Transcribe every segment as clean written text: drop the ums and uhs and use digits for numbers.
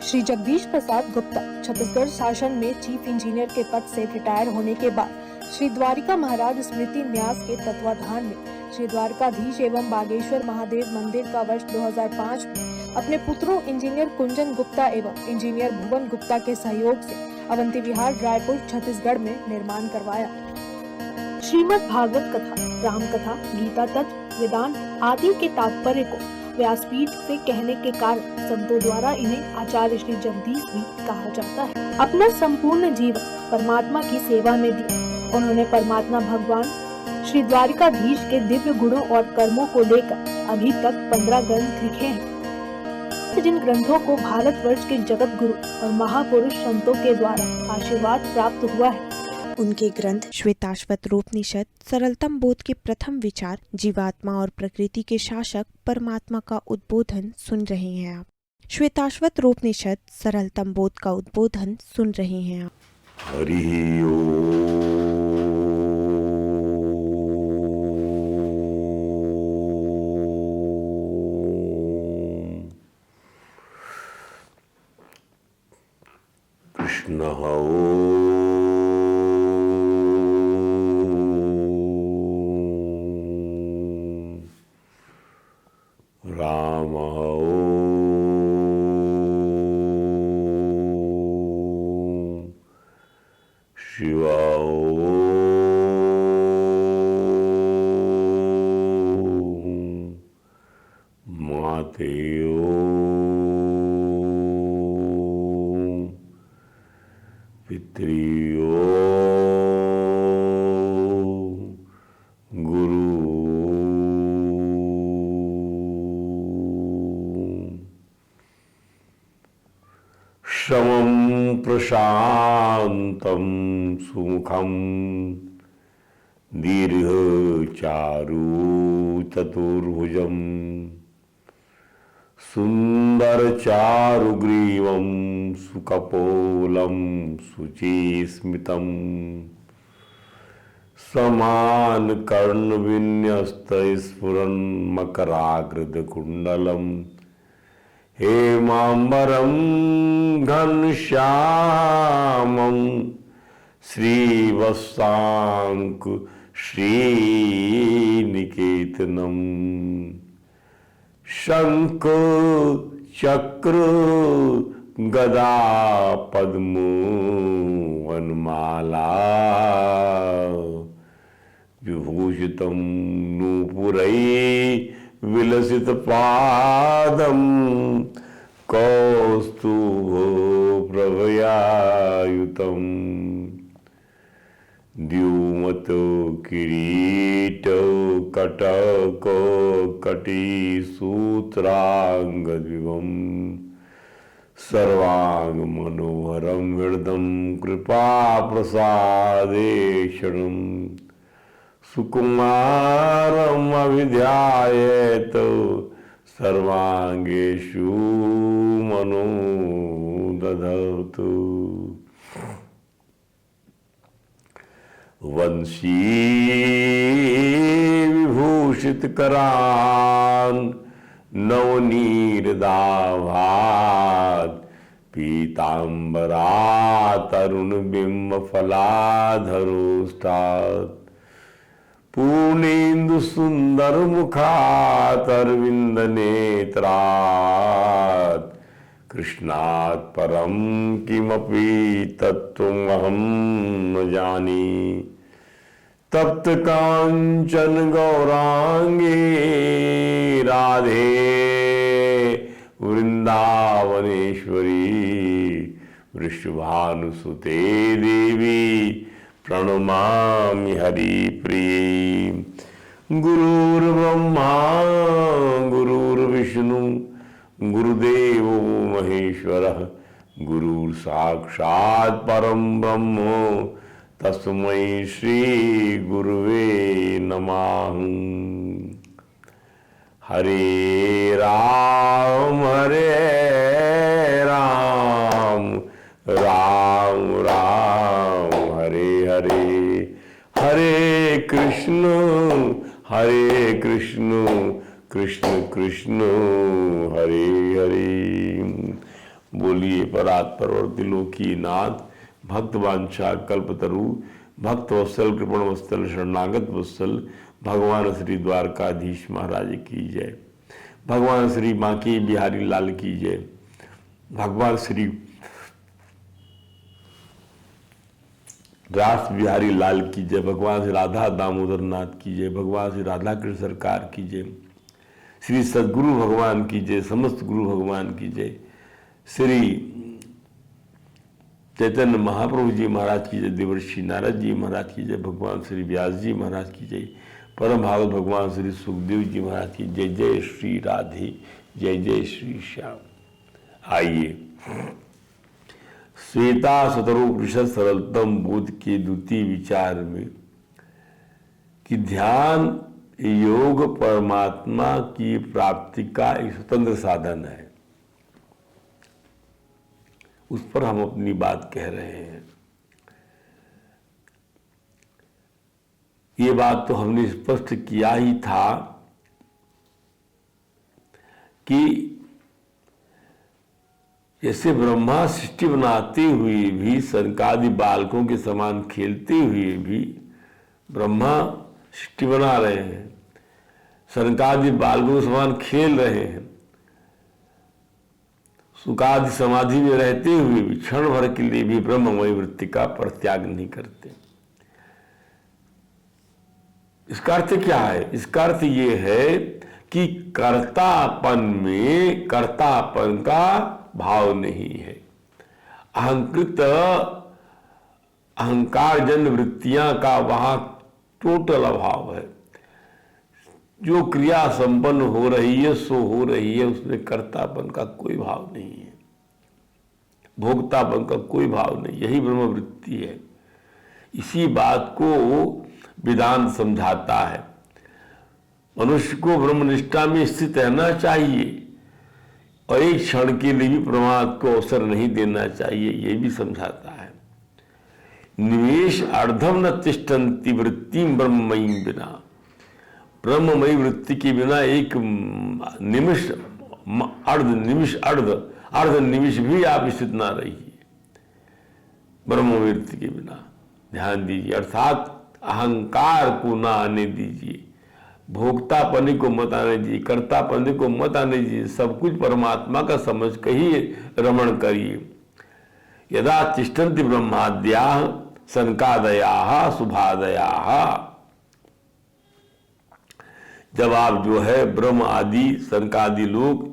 श्री जगदीश प्रसाद गुप्ता छत्तीसगढ़ शासन में chief engineer के पद से रिटायर होने के बाद श्री द्वारिका महाराज स्मृति न्यास के तत्वाधान में श्री द्वारकाधीश एवं बागेश्वर महादेव मंदिर का वर्ष 2005 में अपने पुत्रों इंजीनियर कुंजन गुप्ता एवं इंजीनियर भुवन गुप्ता के सहयोग से अवंती विहार रायपुर छत्तीसगढ़ में निर्माण करवाया। श्रीमद् भागवत कथा, राम कथा, गीता तत्व, वेदांत आदि के तात्पर्य को व्यासपीठ से कहने के कारण संतों द्वारा इन्हें आचार्य श्री जगदीश भी कहा जाता है। अपना संपूर्ण जीवन परमात्मा की सेवा में दिया। उन्होंने परमात्मा भगवान श्री द्वारिकाधीश के दिव्य गुणों और कर्मों को लेकर अभी तक 15 ग्रंथ लिखे हैं, जिन ग्रंथों को भारतवर्ष के जगत गुरु और महापुरुष संतों के द्वारा आशीर्वाद प्राप्त हुआ है। उनके ग्रंथ श्वेताश्वत रूपनिषद, सरलतम बोध के प्रथम विचार, जीवात्मा और प्रकृति के शासक परमात्मा का उद्बोधन सुन रहे हैं आप। श्वेताश्वत रूपनिषद, सरलतम बोध का उद्बोधन सुन रहे हैं आप। हरि ओम। कृष्ण राम शिव माते पितृ समं प्रशान्तं सुमुखं दीर्घचारु चतुर्भुजं सुन्दरचारुग्रीवं सुकपोलं शुचिस्मितं समानकर्णविन्यस्तस्फुरन्मकराकृतकुण्डलम् हेमाम्बरं घनश्यामं श्रीवत्साङ्कु श्रीनिकेतनं शङ्ख चक्र गदा पद्म वनमाला विभूषितं नूपुरै विलसित पादम कौस्तुभो प्रभयायुतम द्युमतो किरीटो कटको कटिसूत्रांगद्विवम् सर्वांग मनोहरं हृदं कृपा प्रसादेशनम् सुकुमारम् अभिध्यायेत सर्वांगेषु मनो दधतु वंशी विभूषित करान् नवनीरदाभात् पीताम्बरात् तरुणबिम्ब फलाधरोष्टात् पूर्णेन्दु सुंदर मुखात् अरविंद नेत्रात् कृष्णात् परं किमपि तत्त्वमहं न जाने तप्त कांचन गौरांगी राधे वृंदावनेश्वरी वृषभानुसुते देवी प्रणमामि हरिप्रिये। गुरुर्ब्रह्मा गुरुर्विष्णु गुरुदेवो महेश्वरः गुरुर्साक्षात् परं ब्रह्म तस्मै श्री गुरुवे नमः। हरे राम राम राम हरे हरे, हरे कृष्ण कृष्ण कृष्ण हरे हरे। बोलिए परात परवर्ती लोकी नाथ, भक्त वांछा कल्पतरु, भक्त वत्सल कृपण वत्सल शरणागत वत्सल, भगवान श्री द्वारकाधीश महाराज की जय। भगवान श्री बांके बिहारी लाल की जय। भगवान श्री रास बिहारी लाल की जय। भगवान श्री राधा दामोदर नाथ की जय। भगवान श्री राधा कृष्ण सरकार की जय। श्री सद्गुरु भगवान की जय। समस्त गुरु भगवान की जय। श्री चैतन्य महाप्रभु जी महाराज की जय। देवर्षि नारद जी महाराज की जय। भगवान श्री व्यास जी महाराज की जय। परम भागवत भगवान श्री सुखदेव जी महाराज की जय। जय श्री राधे, जय जय श्री श्याम। आइए श्वेता शतरूपनिषद सरलतम बोध के द्वितीय विचार में कि ध्यान योग परमात्मा की प्राप्ति का एक स्वतंत्र साधन है, उस पर हम अपनी बात कह रहे हैं। ये बात तो हमने स्पष्ट किया ही था कि जैसे ब्रह्मा सृष्टि बनाते हुए भी सनकादि बालकों के समान खेलते हुए भी ब्रह्मा सृष्टि बना रहे हैं, सनकादि बालकों के समान खेल रहे हैं, सुखादि समाधि में रहते हुए भी क्षण भर के लिए भी ब्रह्ममय वृत्ति का परित्याग नहीं करते। इसका अर्थ क्या है? इसका अर्थ ये है कि कर्तापन में कर्तापन का भाव नहीं है। अहंकृत अहंकार जन वृत्तियां का वहां टोटल अभाव है। जो क्रिया संपन्न हो रही है सो हो रही है, उसमें कर्तापन का कोई भाव नहीं है, भोक्तापन का कोई भाव नहीं। यही ब्रह्म वृत्ति है। इसी बात को वेदांत समझाता है। मनुष्य को ब्रह्मनिष्ठा में स्थित रहना चाहिए और एक क्षण के लिए भी प्रमाद को अवसर नहीं देना चाहिए, ये भी समझाता है। निवेश अर्धम न तिष्ठन्ति वृत्ति ब्रह्ममयी बिना। ब्रह्ममयी वृत्ति के बिना एक निमिष अर्ध निमिष भी आप स्थित ना रहिए ब्रह्ममयी वृत्ति के बिना। ध्यान दीजिए, अर्थात अहंकार को ना आने दीजिए, भोक्तापनी को मत आने दीजिए, कर्तापनी को मत आने दीजिए। सब कुछ परमात्मा का समझ कर ही रमण करिए। यदा तिष्ठन्ति ब्रह्माद्याः सनकादयाः शुभादयाः। जब आप जो है ब्रह्म आदि सनकादि लोग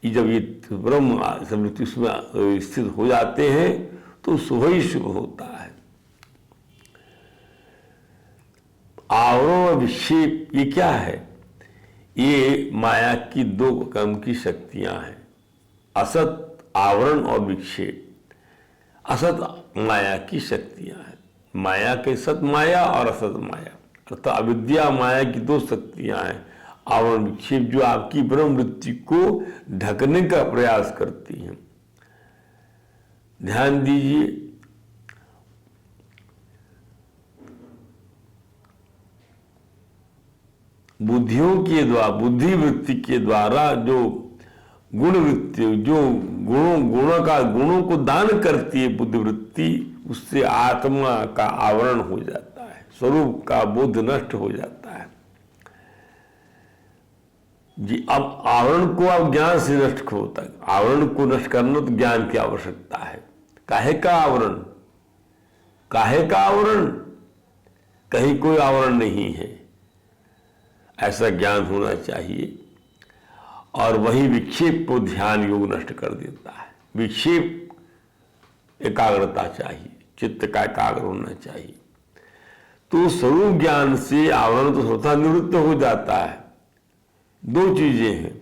जब ये ब्रह्म इसमें स्थित हो जाते हैं तो शुभ ही शुभ होता है। आवरण और विक्षेप ये क्या है? ये माया की दो क्रम की शक्तियां हैं, असत आवरण और विक्षेप। असत माया की शक्तियां हैं। माया के सत माया और असत माया, अर्थात अविद्या माया की दो शक्तियां हैं, आवरण विक्षेप, जो आपकी ब्रह्म वृत्ति को ढकने का प्रयास करती हैं। ध्यान दीजिए, बुद्धियों के द्वारा, बुद्धि वृत्ति के द्वारा जो गुण वृत्ति, जो गुणों को दान करती है बुद्धि वृत्ति, उससे आत्मा का आवरण हो जाता है, स्वरूप का बोध नष्ट हो जाता है जी। अब आवरण को अब ज्ञान से नष्ट होता है। आवरण को नष्ट करना तो ज्ञान की आवश्यकता है। काहे का आवरण? काहे का आवरण? कहीं कोई आवरण नहीं है, ऐसा ज्ञान होना चाहिए। और वही विक्षेप को ध्यान योग नष्ट कर देता है। विक्षेप एकाग्रता चाहिए, चित्त का एकाग्र होना चाहिए। तो स्वरूप ज्ञान से आवरण तो स्वतः निवृत्त हो जाता है। दो चीजें हैं,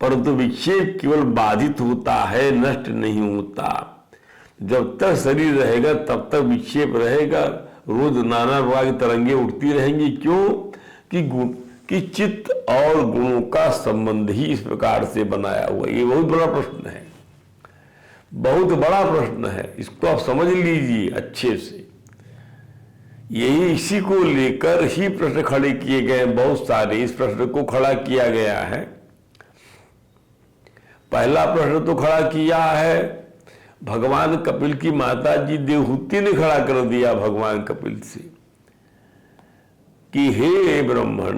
परंतु विक्षेप केवल बाधित होता है, नष्ट नहीं होता। जब तक शरीर रहेगा तब तक विक्षेप रहेगा। रोज नाना प्रकार की तरंगे उठती रहेंगी। क्यों? कि चित्त और गुणों का संबंध ही इस प्रकार से बनाया हुआ। ये बहुत बड़ा प्रश्न है, बहुत बड़ा प्रश्न है। इसको आप समझ लीजिए अच्छे से। यही इसी को लेकर ही प्रश्न खड़े किए गए, बहुत सारे। इस प्रश्न को खड़ा किया गया है पहला प्रश्न तो खड़ा किया है भगवान कपिल की माता जी देवहूति ने खड़ा कर दिया भगवान कपिल से कि हे ब्राह्मण,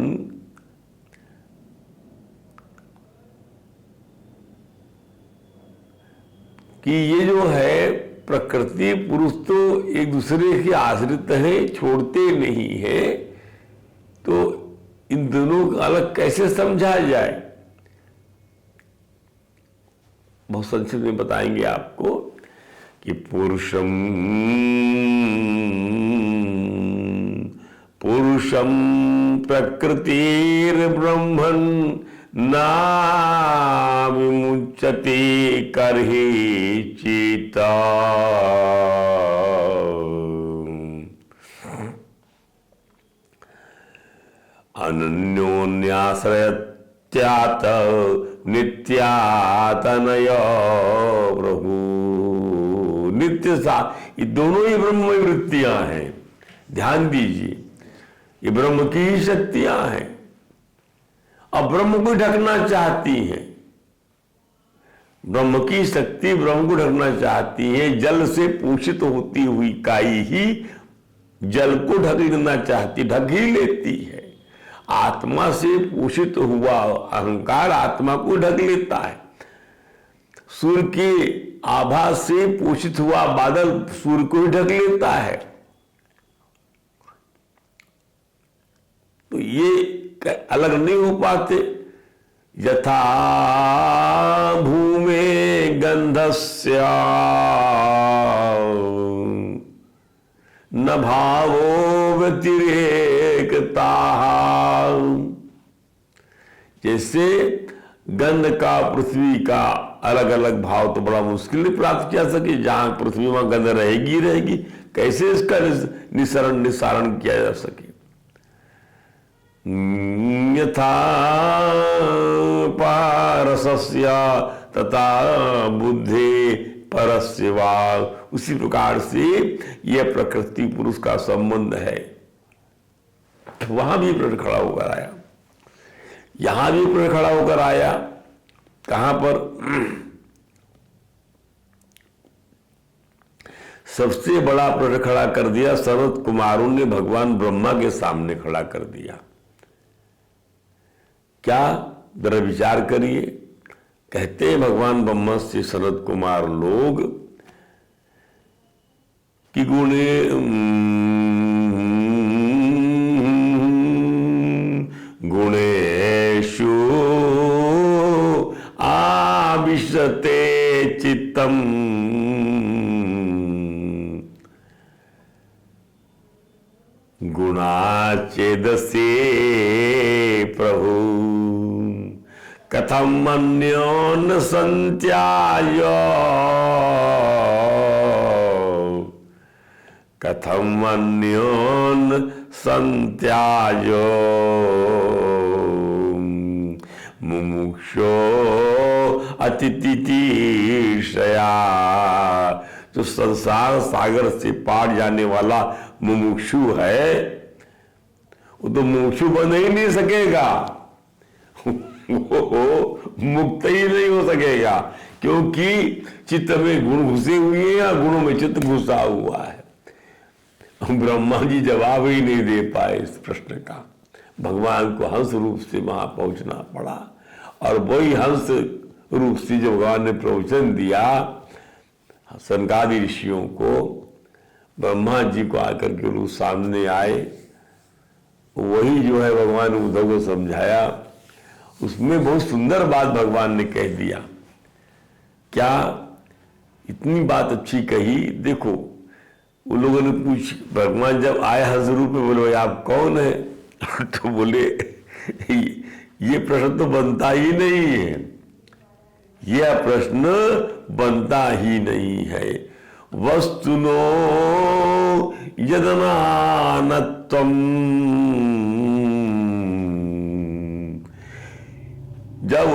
कि ये जो है प्रकृति पुरुष तो एक दूसरे के आश्रित हैं, छोड़ते नहीं हैं, तो इन दोनों को अलग कैसे समझा जाए। बहुत संक्षिप्त में बताएंगे आपको कि पुरुषम प्रकृतिर ब्रह्मन ना विमुच्यते करहि चेता। अनन्योन्याश्रयत्यात नित्यातनय प्रभु। नित्य सा ये दोनों ही ब्रह्म वृत्तियां हैं, ध्यान दीजिए, ये ब्रह्म की ही शक्तियां हैं। अब ब्रह्म को ढकना चाहती हैं, ब्रह्म की शक्ति ब्रह्म को ढकना चाहती है। जल से पोषित होती हुई काई ही जल को ढक लेना चाहती, ढक ही लेती है। आत्मा से पोषित हुआ अहंकार आत्मा को ढक लेता है। सूर्य के आभा से पोषित हुआ बादल सूर्य को ही ढक लेता है। तो ये अलग नहीं हो पाते। यथा भूमे गंधस्य न भावो व्यतिरेकता। जैसे गंध का पृथ्वी का अलग अलग भाव तो बड़ा मुश्किल से प्राप्त किया सके। जहां पृथ्वी में गंध रहेगी रहेगी, कैसे इसका निस्सारण किया जा सके। यथा पारसस्य तथा बुद्धि परस्य वा। उसी प्रकार से यह प्रकृति पुरुष का संबंध है। वहां भी प्रश्न खड़ा होकर आया, यहां भी प्रश्न खड़ा होकर आया। कहां पर? सबसे बड़ा प्रश्न खड़ा कर दिया सनत कुमारों ने भगवान ब्रह्मा के सामने खड़ा कर दिया। क्या? जरा विचार करिए। कहते हैं भगवान ब्रह्मा से सनत कुमार लोग कि गुणेषु आविशते चित्तम गुणाचेदसे प्रभु कथम अन्योन संत्याय कथम अन्योन संत्याय मुमुक्षो अतिथितिशया। जो संसार सागर से पार जाने वाला मुमुक्षु है वो तो मुमुक्षु बन ही नहीं सकेगा, वो मुक्त ही नहीं हो सकेगा, क्योंकि चित्त में गुण घुसे हुए हैं या गुणों में चित्त घुसा हुआ है। ब्रह्मा जी जवाब ही नहीं दे पाए इस प्रश्न का। भगवान को हंस रूप से वहां पहुंचना पड़ा और वही हंस रूप से जो भगवान ने प्रवचन दिया सनकादि ऋषियों को, ब्रह्मा जी को आकर के लोग सामने आए, वही जो है भगवान उद्धव को समझाया। उसमें बहुत सुंदर बात भगवान ने कह दिया। क्या? इतनी बात अच्छी कही। देखो उन लोगों ने पूछ, भगवान जब आए हंस रूप में, बोले आप कौन है? तो बोले ये प्रश्न तो बनता ही नहीं है, यह प्रश्न बनता ही नहीं है। वस्तुनो यदनानत्वम। जब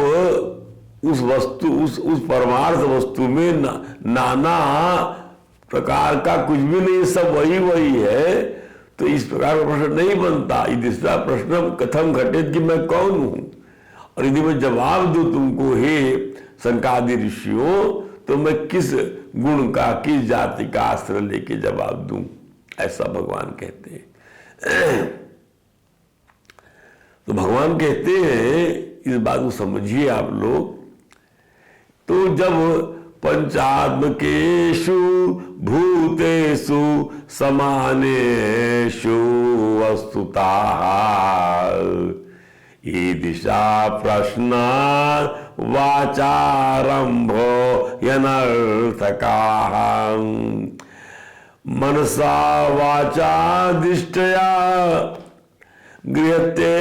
उस वस्तु उस परमार्थ वस्तु में नाना प्रकार का कुछ भी नहीं, सब वही वही है, तो इस प्रकार का प्रश्न नहीं बनता। दूसरा प्रश्न कथम घटित कि मैं कौन हूं, और यदि मैं जवाब दूं तुमको हे शंकादि ऋषियों, तो मैं किस गुण का, किस जाति का आश्रय लेके जवाब दूं, ऐसा भगवान कहते हैं। तो भगवान कहते हैं, इस बात को समझिए आप लोग, तो जब पंचात्मकेषु भूतेषु समानेषु वस्तुतः ईदृशा प्रश्ना वाचारंभो यनर्थकाः मनसा वाचा दृष्टया गृह्यते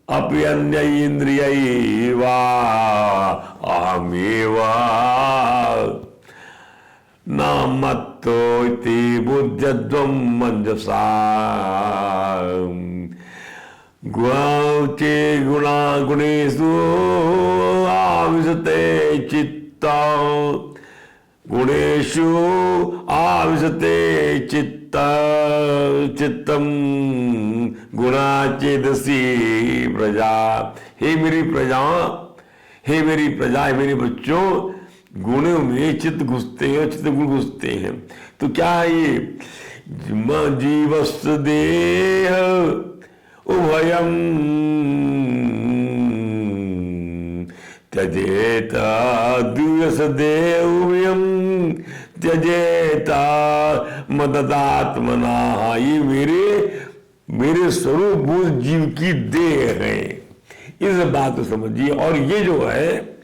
अपि अन्य इंद्रियैः वा अहमेव न मत्तो इति बुद्ध्यध्वं मंजसा गुणौचे गुणेषु आविशते चित्तं गुणेषु आविशते चित्तं गुणाचेतसी प्रजा। हे मेरी प्रजा, हे मेरी प्रजा, हे मेरे बच्चों, गुणों में चित्त घुसते हैं, चित्त गुण घुसते हैं। तो क्या है ये? जीवस्य देह उभयं त्यजेत द्विष देहं त्यजेत मददात्मना। ये मेरे स्वरूप जीव की देह है, इस बात को समझिए। और ये जो है,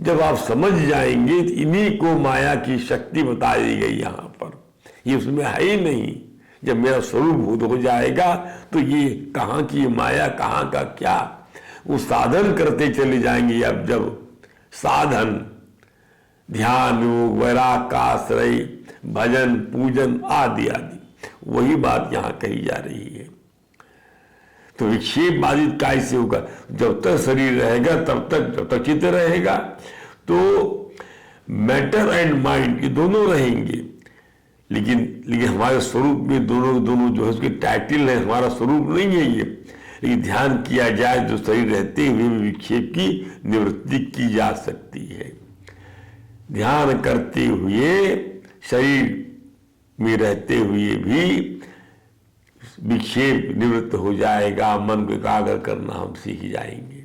जब आप समझ जाएंगे, तो इन्हीं को माया की शक्ति बताई गई यहाँ पर, ये उसमें है ही नहीं। जब मेरा स्वरूप भूत हो जाएगा तो ये कहाँ की माया, कहाँ का क्या, वो साधन करते चले जाएंगे। अब जब साधन, ध्यान, योग, वैराग का आश्रय, भजन, पूजन आदि आदि, वही बात यहाँ कही जा रही है। तो विक्षेप बाधित कैसे होगा? जब तक शरीर रहेगा तब तक, जब तक चित्त रहेगा, तो मैटर एंड माइंड ये दोनों रहेंगे। लेकिन हमारे स्वरूप में दोनों जो है, उसके टाइटल है, हमारा स्वरूप नहीं है ये। लेकिन ध्यान किया जाए जो शरीर रहते हुए भी विक्षेप की निवृत्ति की जा सकती है। ध्यान करते हुए, शरीर में रहते हुए भी विक्षेप निवृत्त हो जाएगा। मन को एकाग्र करना हम सीख जाएंगे।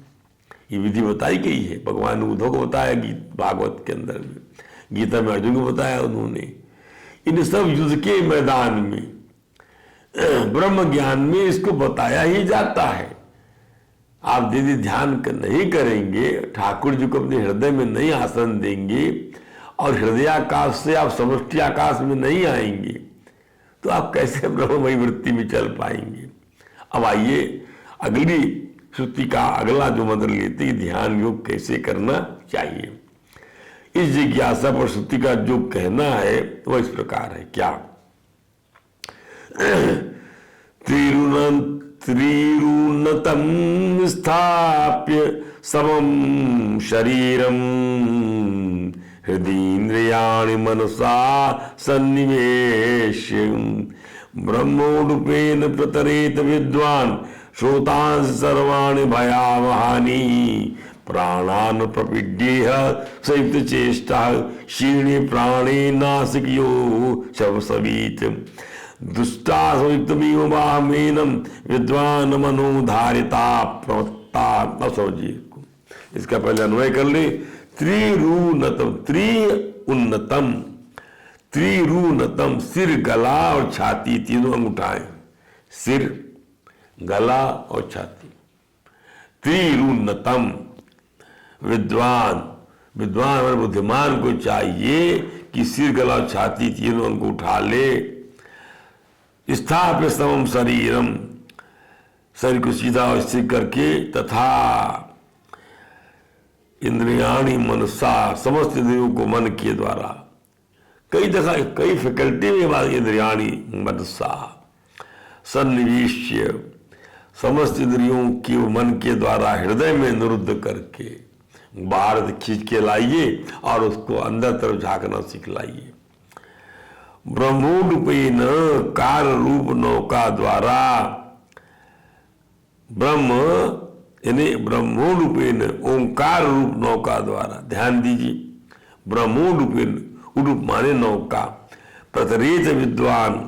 ये विधि बताई गई है, भगवान ने उद्धव को बताया भागवत के अंदर में, गीता में अर्जुन को बताया उन्होंने। इन सब युद्ध के मैदान में, ब्रह्म ज्ञान में इसको बताया ही जाता है। आप यदि ध्यान नहीं करेंगे, ठाकुर जी को अपने हृदय में नहीं आसन देंगे और हृदयाकाश से आप समष्टि आकाश में नहीं आएंगे, तो आप कैसे ब्रह्ममयी वृत्ति में चल पाएंगे। अब आइए अगली श्रुति का अगला जो मंत्र लेते हैं, ध्यान योग कैसे करना चाहिए। इस जिज्ञासा पर श्रुति का जो कहना है वह इस प्रकार है। क्या? त्रिरुणतम स्थाप्य समम शरीरम हृदीन्द्रियाणि मनसा सन्निवेश्य ब्रह्मोरूपेण प्रतरेत विद्वान् श्रोतांस सर्वाणि भयावहानि प्राणान प्रपीड्येह संयुक्त चेष्टा क्षीणे प्राणे नासिकयो शवसवीत दुष्टा संयुक्तमिव वामेनम विद्वान मनोधारिता प्रवत्ता। न समझिए, इसका पहले अन्वय कर ले। त्रिरुणतम, त्रि उन्नतम, त्रिरुणतम, सिर, गला और छाती तीनों अंग उठाएं। सिर, गला और छाती। त्रिरुणतम, विद्वान, विद्वान हमारे बुद्धिमान को चाहिए कि सिर, गला और छाती तीनों अंग उठा ले। स्थाप्य समम शरीरम, शरीर को सीधा और स्थिर करके, तथा इंद्रियाणि मनसा, समस्त इंद्रियों को मन के द्वारा, कई दफा कई फैकल्टी में बात, इंद्रियाणि मनसा सन्निवेश्य, समस्त इंद्रियों की मन के द्वारा हृदय में निरुद्ध करके बाहर खींच के लाइए और उसको अंदर तरफ झांकना सीख लाइए। ब्रह्मोरूपेण, कार रूप नौका द्वारा ब्रह्म यानी ब्रह्मो रूपेण ओंकार रूप नौका द्वारा, ध्यान दीजिए, ब्रह्मो रूपेण, रूप माने नौका, प्रतरेत विद्वान,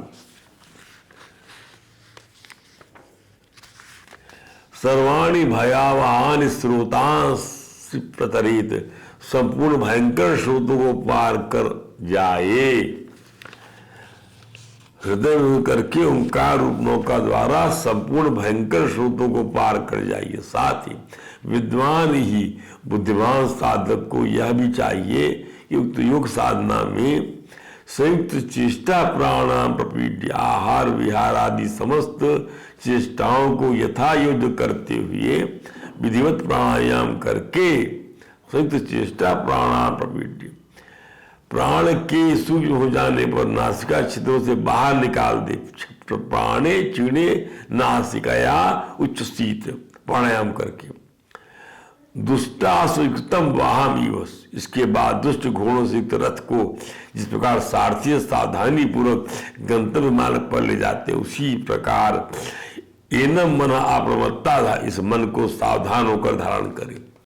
सर्वाणि भयावहानि स्रोतांस प्रतरेत, संपूर्ण भयंकर स्रोतों को पार कर जाए। हृदय में करके ओंकार रूप नौका द्वारा संपूर्ण भयंकर स्रोतों को पार कर जाइए। साथ ही विद्वान ही बुद्धिमान साधक को यह भी चाहिए युक्त योग साधना में संयुक्त चेष्टा प्राणायाम प्रपीड्य, आहार विहार आदि समस्त चेष्टाओं को यथा युद्ध करते हुए विधिवत प्राणायाम करके, संयुक्त चेष्टा प्राणायाम प्रपीड्य, प्राण के सूक्ष्म हो जाने पर नासिका छिद्रों से बाहर निकाल दे, प्राणे चीणे नासिकया उच्चसीत, प्राणायाम करके दुष्टासुयुक्तम वाहमीवस, इसके बाद दुष्ट घोड़ों से युक्त रथ को जिस प्रकार सारथी सावधानी पूर्वक गंतव्य मार्ग पर ले जाते, उसी प्रकार एनम मन अप्रमत्ता था, इस मन को सावधान होकर धारण करें।